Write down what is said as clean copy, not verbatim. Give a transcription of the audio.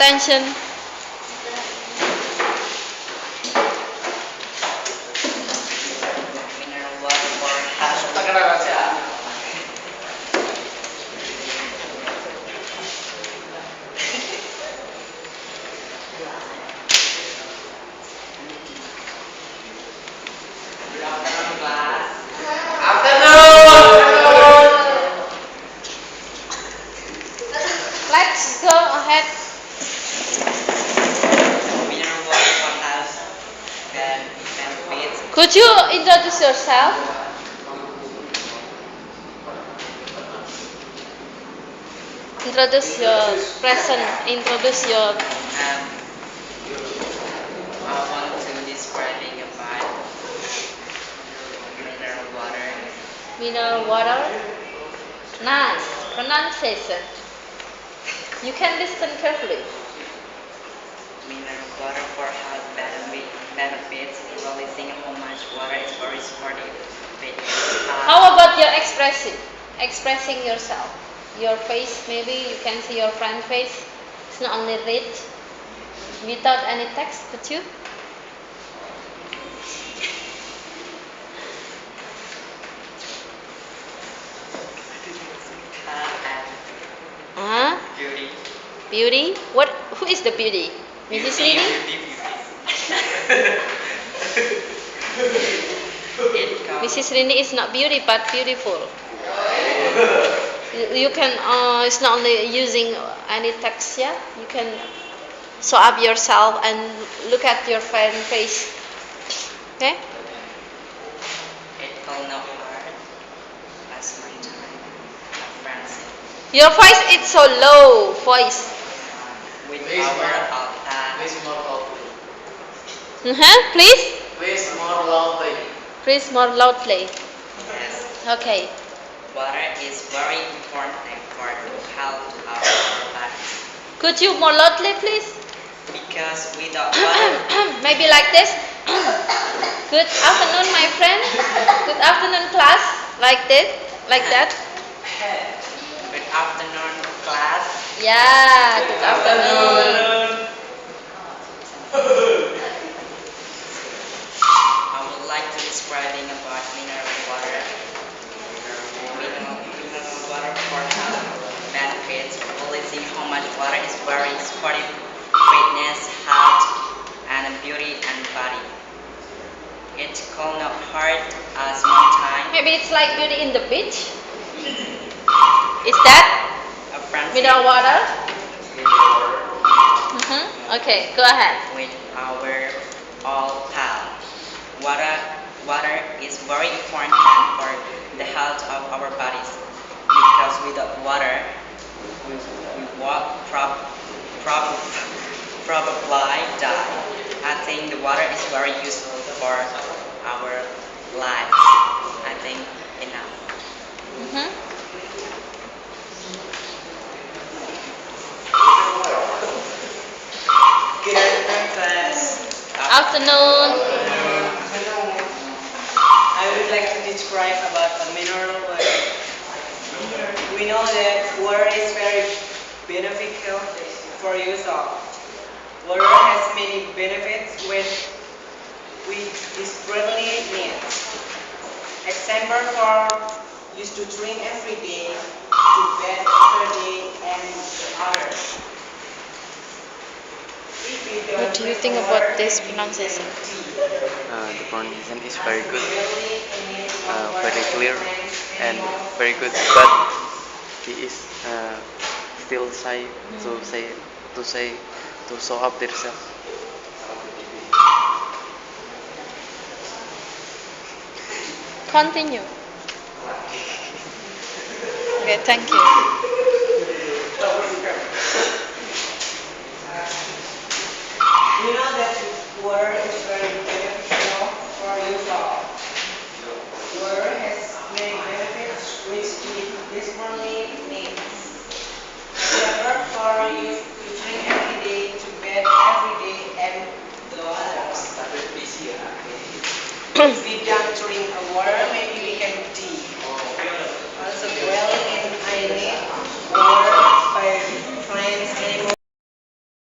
Attention. Mineral water for health. Good afternoon, class. Let's go ahead. Mineral water for health benefits. Could you introduce yourself? Introduce your present. Introduce your. I want to describing about mineral water. Mineral water. Nice pronunciation. You can listen carefully. Mineral water for health benefits. Releasing how much water is very supportive. How about your expressing yourself? Your face, maybe you can see your friend face. It's not only read without any text, could you? And beauty. Beauty? What? Who is the beauty? Mrs. Rini? Mrs. Rini is not beauty but beautiful. You can, it's not only using any text, yeah? You can show up yourself and look at your friend face. Okay? It will not hurt as my time. Friends. Your voice is so low, voice. With our Please more loudly. Please? Please more loudly. Please more loudly. yes. Okay. Water is very important for the health of our bodies. Could you more loudly, please? Because without water, Maybe like this. Good afternoon, my friend. Good afternoon, class. Like this, like that. good afternoon, class. Yeah. Good afternoon. I would like to describing about mineral water. Mineral water for health benefits. Releasing how much water is very supportive fitness, health, and beauty and body. It will not hurt us one time. Maybe it's like beauty in the beach. Is that A friendship mineral water? Okay, go ahead. with our all pal. Water is very important for the health of our bodies because without water we probably die. I think the water is very useful for our lives. I think enough. Good afternoon, class. Afternoon. I would like to describe about the mineral water. We know that water is very beneficial for use of. Water has many benefits which we desperately need. Example for used to drink every day, to bathe every day, and others. What do you think about this pronunciation? The pronunciation is very good, very clear, and very good. But he is still shy to show up themselves. Continue. Okay, thank you. We know that water is very beneficial for use of. Water has many benefits which we desperately need. Example for use to drink every day, to bathe every day, and the others. If we don't drink water,